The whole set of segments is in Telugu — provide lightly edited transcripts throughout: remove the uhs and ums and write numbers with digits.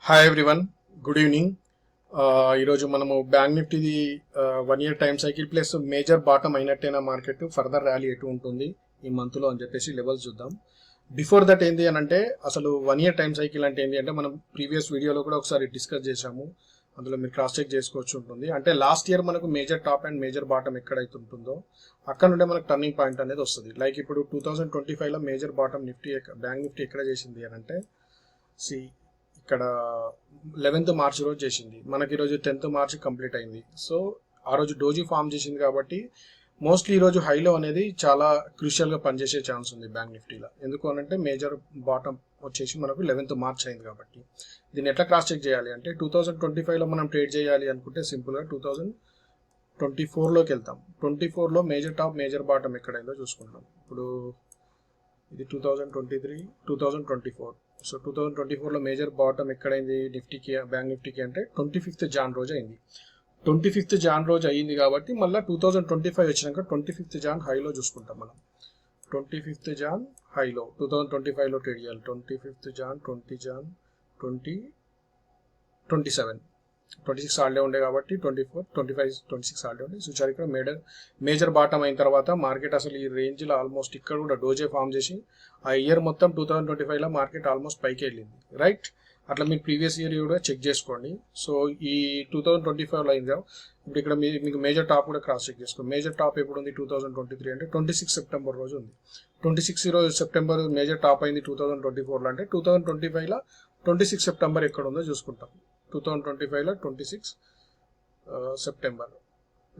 Hi everyone, good evening. ఈరోజు మనము బ్యాంక్ నిఫ్టీది 1 year time cycle plus major bottom అయినట్టేనా మార్కెట్ ఫర్దర్ ర్యాలీ ఎటు ఉంటుంది ఈ మంత్లో అని చెప్పేసి లెవెల్స్ చూద్దాం. బిఫోర్ దట్ ఏంటి అని అంటే అసలు 1 ఇయర్ టైం సైకిల్ అంటే ఏంటి అంటే మనం ప్రీవియస్ వీడియోలో కూడా ఒకసారి డిస్కస్ చేశాము. అందులో మీరు క్రాస్ చెక్ చేసుకోవచ్చు ఉంటుంది. అంటే లాస్ట్ ఇయర్ మనకు major top and major bottom ఎక్కడైతే ఉంటుందో అక్కడ నుండే మనకు టర్నింగ్ పాయింట్ అనేది వస్తుంది. లైక్ ఇప్పుడు 2025లో major bottom Nifty bank Nifty ఎక్కడ చేసింది అని అంటే ఇక్కడ 11th మార్చ్ రోజు చేసింది. మనకి ఈరోజు 10th మార్చ్ కంప్లీట్ అయింది. సో ఆ రోజు డోజీ ఫామ్ చేసింది కాబట్టి మోస్ట్లీ ఈరోజు హైలో అనేది చాలా క్రూషియల్గా పనిచేసే ఛాన్స్ ఉంది బ్యాంక్ నిఫ్టీలో. ఎందుకు అనంటే మేజర్ బాటమ్ వచ్చేసి మనకు 11th మార్చ్ అయింది కాబట్టి దీన్ని ఎట్లా క్రాస్ చెక్ చేయాలి అంటే 2025లో మనం ట్రేడ్ చేయాలి అనుకుంటే సింపుల్గా 2024లోకి వెళ్తాం. 24లో మేజర్ టాప్ మేజర్ బాటమ్ ఎక్కడైందో చూసుకుంటాం. ఇప్పుడు ఇది 2023 2024. సో 2024లో మేజర్ బాటమ్ ఎక్కడైంది నిఫ్టీకి బ్యాంక్ నిఫ్టీకి అంటే 25th జాన్ రోజు అయింది. 25th జాన్ రోజు అయ్యింది కాబట్టి మళ్ళీ 2025 వచ్చినాక 25th జాన్ హైలో చూసుకుంటాం మనం. 25th జాన్ హైలో 2025లో ట్రేడ్ చేయాలి. 25th జాన్ 20 జాన్ 2027 26 హాలిడే ఉండే కాబట్టి 24 25 26 హాలిడే ఉండే. చూసారు ఇక్కడ మేజర్ బాటమ్ అయిన తర్వాత మార్కెట్ అసలు ఈ రేంజ్లో ఆల్మోస్ట్ ఇక్కడ కూడా డోజే ఫామ్ చేసి ఆ ఇయర్ మొత్తం 2025లో మార్కెట్ ఆల్మోస్ట్ పైకి వెళ్ళింది, రైట్? అట్లా మీరు ప్రీవియస్ ఇయర్ కూడా చెక్ చేసుకోండి. సో ఈ 2025లో అయిందా. ఇప్పుడు ఇక్కడ మీకు మేజర్ టాప్ కూడా క్రాస్ చెక్ చేసుకోండి. మేజర్ టాప్ ఎప్పుడు ఉంది 2023 అంటే 26 సెప్టెంబర్ రోజు ఉంది. 26 సెప్టెంబర్ మేజర్ టాప్ అయింది 2024లో అంటే 2025లో 26 సెప్టెంబర్ ఎక్కడ ఉందో చూసుకుంటాం. 2025లో 26 సెప్టెంబర్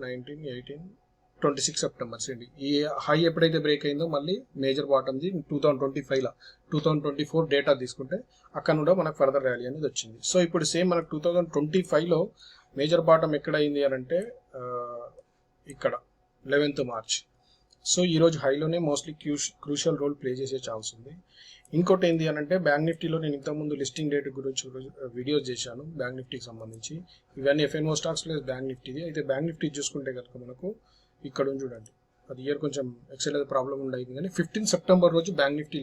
19 18 26 సెప్టెంబర్ అండి. ఈ హై ఎప్పుడైతే బ్రేక్ అయిందో మళ్ళీ మేజర్ బాటమ్ది 2025లో 2024 డేటా తీసుకుంటే అక్కడ నుండి మనకు ఫర్దర్ ర్యాలీ అనేది వచ్చింది. సో ఇప్పుడు సేమ్ మనకు 2025లో మేజర్ బాటమ్ ఎక్కడ అయింది అని అంటే ఇక్కడ 11th మార్చ్. సో ఈరోజు హైలోనే మోస్ట్లీ క్రూషియల్ రోల్ ప్లే చేసే ఛాన్స్ ఉంది. ఇంకోటి ఏంటి అని అంటే బ్యాంక్ నిఫ్టీలో నేను ఇంతకుముందు లిస్టింగ్ డేట్ గురించి వీడియోస్ చేశాను బ్యాంక్ నిఫ్టీకి సంబంధించి. ఇవన్నీ ఎఫ్ఎన్ఓ స్టాక్స్ ప్లస్ బ్యాంక్ నిఫ్టీది. అయితే బ్యాంక్ నిఫ్టీ చూసుకుంటే కనుక మనకు ఇక్కడ చూడండి, అది ఇయర్ కొంచెం ఎక్సెల్ ప్రాబ్లం ఉండేది కానీ 15 సెప్టెంబర్ రోజు బ్యాంక్ నిఫ్టీ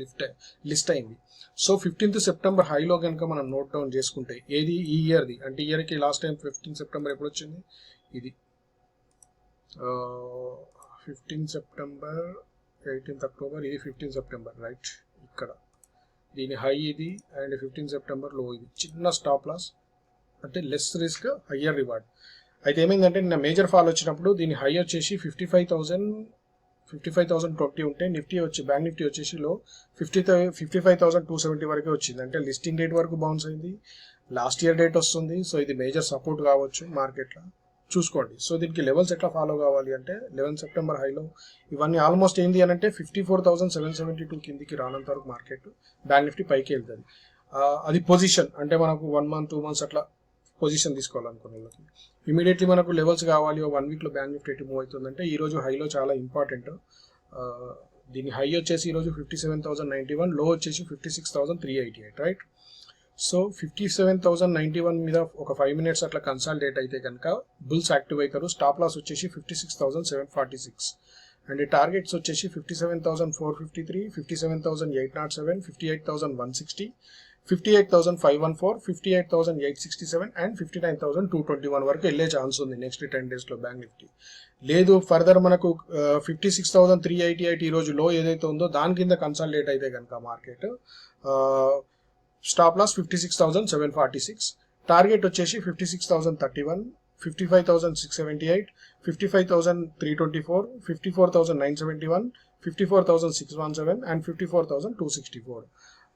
లిస్ట్ అయింది. సో 15th సెప్టెంబర్ హైలో కనుక మనం నోట్ డౌన్ చేసుకుంటే ఏది ఈ ఇయర్ది అంటే ఇయర్కి లాస్ట్ టైం 15 సెప్టెంబర్ ఎప్పుడు వచ్చింది, ఇది 15 సెప్టెంబర్ 18th అక్టోబర్, ఇది 15 సెప్టెంబర్, రైట్? ఇక్కడ దీని హై ఇది అండ్ 15 సెప్టెంబర్ లో ఇది చిన్న స్టాప్ లాస్ అంటే లెస్ రిస్క్ హయ్యర్ రివార్డ్. అయితే ఏమైందంటే నిన్న మేజర్ ఫాల్ వచ్చినప్పుడు దీని హై వచ్చేసి 55,020 ఉంటే నిఫ్టీ వచ్చి బ్యాంక్ నిఫ్టీ వచ్చేసి లో 55,270 వరకే వచ్చింది. అంటే లిస్టింగ్ డేట్ వరకు బౌన్స్ అయింది, లాస్ట్ ఇయర్ డేట్ వస్తుంది. సో ఇది మేజర్ సపోర్ట్ కావచ్చు మార్కెట్లో, చూసుకోండి. సో దీనికి లెవెల్స్ ఎట్లా ఫాలో కావాలి అంటే 11 సెప్టెంబర్ హైలో ఇవన్నీ ఆల్మోస్ట్ ఏంటి అని అంటే 54,772 కిందికి రానంత వరకు మార్కెట్ బ్యాంక్ నిఫ్టీ పైకి వెళ్తుంది. అది పొజిషన్ అంటే మనకు 1 month 2 months అట్లా పొజిషన్ తీసుకోవాలనుకునే వాళ్ళకి ఇమీడియట్లీ మనకు లెవెల్స్ కావాలి. 1 వీక్లో బ్యాంక్ నిఫ్టీ ఎటు మూవ్ అవుతుందంటే ఈరోజు హైలో చాలా ఇంపార్టెంట్. దీని హై వచ్చేసి ఈరోజు 57,091, లో వచ్చేసి 56,388, రైట్? సో 57,091 మీద ఒక 5 minutes అట్లా కన్సాలిడేట్ అయితే కనుక బుల్స్ యాక్టివ్ అవుతారు. స్టాప్ లాస్ వచ్చేసి 56,746 అండ్ టార్గెట్స్ వచ్చేసి 57,453, 57,807, 58,160, 58,514, 58,867 అండ్ 59,221 వరకు వెళ్ళే ఛాన్స్ ఉంది నెక్స్ట్ 10 daysలో బ్యాంక్ నిఫ్టీ. లేదు ఫర్దర్ మనకు 56,388 ఈరోజు లో ఏదైతే ఉందో దాని కింద కన్సాలిడేట్ అయితే కనుక మార్కెట్ స్టాప్ లాస్ 56,746, టార్గెట్ వచ్చేసి 56,031, 55,678, 55,324, 54,971, 54,617 అండ్ 54,264.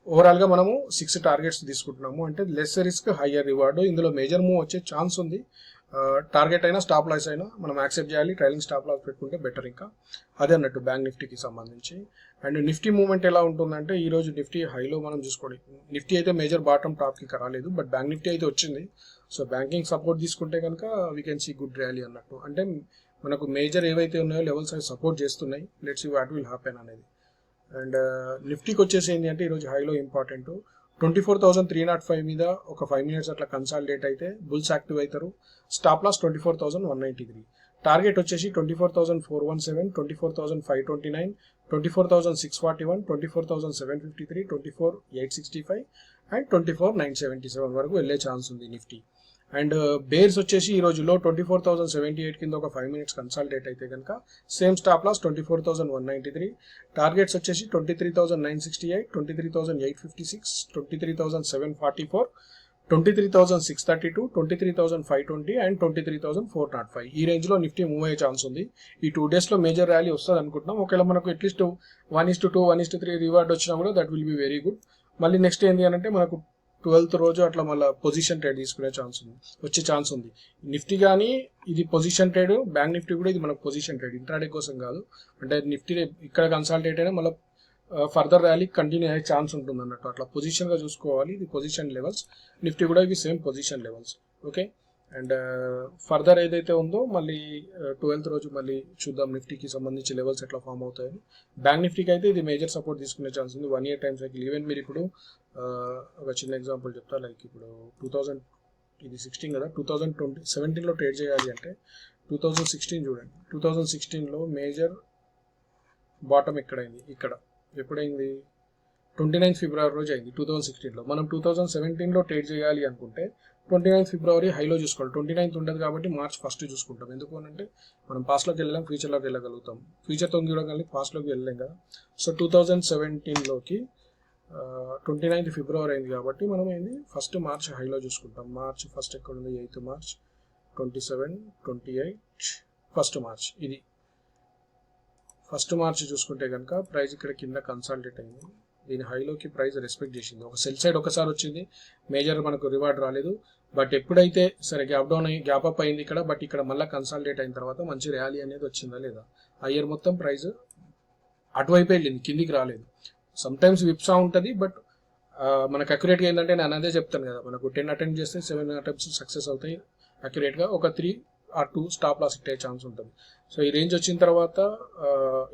ఓవరాల్గా మనము 6 టార్గెట్స్ తీసుకుంటున్నాము. అంటే లెస్ రిస్క్ హయ్యర్ రివార్డు. ఇందులో మేజర్ మూవ్ వచ్చే ఛాన్స్ ఉంది. టార్గెట్ అయినా స్టాప్ లాస్ అయినా మనం యాక్సెప్ట్ చేయాలి. ట్రైలింగ్ స్టాప్ లాస్ పెట్టుకుంటే బెటర్. ఇంకా అదే అన్నట్టు బ్యాంక్ నిఫ్టీకి సంబంధించి. అండ్ నిఫ్టీ మూవ్మెంట్ ఎలా ఉంటుందంటే ఈరోజు నిఫ్టీ హైలో మనం చూసుకోండి. నిఫ్టీ అయితే మేజర్ బాటమ్ టాప్కి రాలేదు, బట్ బ్యాంక్ నిఫ్టీ అయితే వచ్చింది. సో బ్యాంకింగ్ సపోర్ట్ తీసుకుంటే కనుక we can see good rally అన్నట్టు. అంటే మనకు మేజర్ ఏవైతే ఉన్నాయో లెవెల్స్ అవి సపోర్ట్ చేస్తున్నాయి. Let's see what will happen అనేది. అండ్ నిఫ్టీకి వచ్చేసి ఏంటి అంటే ఈరోజు హైలో ఇంపార్టెంట్ 24,305 మీద ఒక 5 minutes అట్లా కన్సాలిడేట్ అయితే బుల్స్ యాక్టివ్ అవుతారు. స్టాప్ లాస్ 24,193, టార్గెట్ వచ్చేసి 24,417, 24,529, 24,641, 24,753, 24,865 అండ్ 24,977 వరకు వెళ్ళే ఛాన్స్ ఉంది నిఫ్టీ. అండ్ బేర్స్ వచ్చేసి ఈ రోజు లో 24,078 కింద ఒక 5 మినిట్స్ కన్సల్టేట్ అయితే కనుక సేమ్ స్టాప్ లాస్ 24,193. టార్గెట్స్ వచ్చేసి 23,968, 23,856, 23,744, 23,632, 23,520 అండ్ 23,405. ఈ రేంజ్ లో నిఫ్టీ మూవ్ అయ్యే ఛాన్స్ ఉంది. ఈ 2 days లో మేజర్ ర్యాలీ వస్తుంది అనుకుంటున్నాం. ఒకవేళ మనకు అట్లీస్ట్ 1:2, 1:3 రివార్డ్ వచ్చినా కూడా that will be very good. మళ్ళీ నెక్స్ట్ ఏంటి అని అంటే మనకు 12th రోజు అట్లా మళ్ళీ పొజిషన్ ట్రేడ్ తీసుకునే ఛాన్స్ ఉంది, వచ్చే ఛాన్స్ ఉంది. నిఫ్టీ కానీ ఇది పొజిషన్ ట్రేడ్, బ్యాంక్ నిఫ్టీ కూడా ఇది మనకు పొజిషన్ ట్రేడ్, ఇంట్రాడే కోసం కాదు. అంటే నిఫ్టీ ఇక్కడ కన్సల్టేట్ అయినా మళ్ళీ ఫర్దర్ ర్యాలీ కంటిన్యూ అయ్యే ఛాన్స్ ఉంటుంది అన్నట్టు. అట్లా పొజిషన్గా చూసుకోవాలి. ఇది పొజిషన్ లెవెల్స్, నిఫ్టీ కూడా ఇవి same position levels. Okay. And further ఏదైతే ఉందో మళ్ళీ 12th రోజు మళ్ళీ చూద్దాం నిఫ్టీకి సంబంధించి లెవెల్స్ ఎట్లా ఫామ్ అవుతాయని. బ్యాంక్ నిఫ్టీకి అయితే ఇది మేజర్ సపోర్ట్ తీసుకునే ఛాన్స్ ఉంది. 1 year టైం సైకిల్. ఈవెన్ మీరు ఇప్పుడు ఒక చిన్న ఎగ్జాంపుల్ చెప్తా. లైక్ ఇప్పుడు 2016 కదా, 2017లో ట్రేడ్ చేయాలి అంటే 2016 చూడండి. 2016లో మేజర్ బాటమ్ ఎక్కడైంది, ఇక్కడ ఎప్పుడైంది 29th February రోజు అయింది 2016లో. మనం 2017లో ట్రేడ్ చేయాలి అనుకుంటే 29th February హైలో చూసుకోవాలి. 29th ఉండదు కాబట్టి March 1 చూసుకుంటాం. ఎందుకు అంటే మనం పాస్ట్లోకి వెళ్ళలేం, ఫ్యూచర్లోకి వెళ్ళగలుగుతాం. ఫ్యూచర్తో చూడగలిగి పాస్ట్లోకి వెళ్ళలేం కదా. సో 2017లోకి 29th February అయింది కాబట్టి మనం ఏంది ఫస్ట్ March హైలో చూసుకుంటాం. March 1 ఎక్కడ ఉంది, 8th March, 27, 28, 1st March. ఇది 1st March చూసుకుంటే కనుక ప్రైస్ ఇక్కడ కింద కన్సల్టేట్ అయింది. దీని హైలోకి ప్రైస్ రెస్పెక్ట్ చేసింది. ఒక సెల్ సైడ్ ఒకసారి వచ్చింది, మేజర్ మనకు రివార్డ్ రాలేదు. బట్ ఎప్పుడైతే సరే గ్యాప్ డౌన్ అయ్యి గ్యాప్ అప్ అయింది ఇక్కడ, బట్ ఇక్కడ మళ్ళీ కన్సల్టేట్ అయిన తర్వాత మంచి ర్యాలీ అనేది వచ్చిందా లేదా. ఆ ఇయర్ మొత్తం ప్రైస్ అటువైపు వెళ్ళింది, కిందికి రాలేదు. సమ్ టైమ్స్ విప్సా ఉంటుంది, బట్ మనకు అక్యురేట్గా ఏంటంటే నేను అదే చెప్తాను కదా, మనకు 10 అటెంప్ట్ చేస్తే 7 అటెంప్ట్స్ సక్సెస్ అవుతాయి అక్యురేట్గా. ఒక 3 or 2 స్టాప్ లాస్ ఇట్టే ఛాన్స్ ఉంటుంది. సో ఈ రేంజ్ వచ్చిన తర్వాత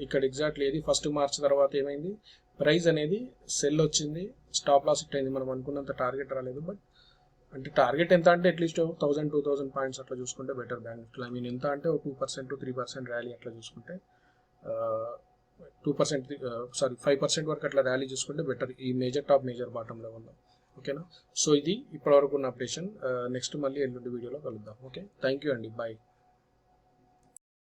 ఇక్కడ ఎగ్జాక్ట్లీ ఏది 1st March తర్వాత ఏమైంది, ప్రైస్ అనేది సెల్ వచ్చింది, స్టాప్ లాస్ హిట్ అయింది. మనం అనుకున్నంత టార్గెట్ రాలేదు. బట్ అంటే టార్గెట్ ఎంత అంటే అట్లీస్ట్ 1,000-2,000 పాయింట్స్ అట్లా చూసుకుంటే better. Bank Nifty I mean ఎంత అంటే 2%-3% ర్యాలీ అట్లా చూసుకుంటే 2% 5% వరకు అట్లా ర్యాలీ చూసుకుంటే బెటర్ ఈ మేజర్ టాప్ మేజర్ బాటమ్ లెవెల్లో. ఓకేనా. సో ఇది ఇప్పటివరకు ఉన్న అప్డేషన్. నెక్స్ట్ మళ్ళీ ఎల్లుండి వీడియోలో కలుద్దాం. ఓకే, థ్యాంక్ యూ అండి, బాయ్.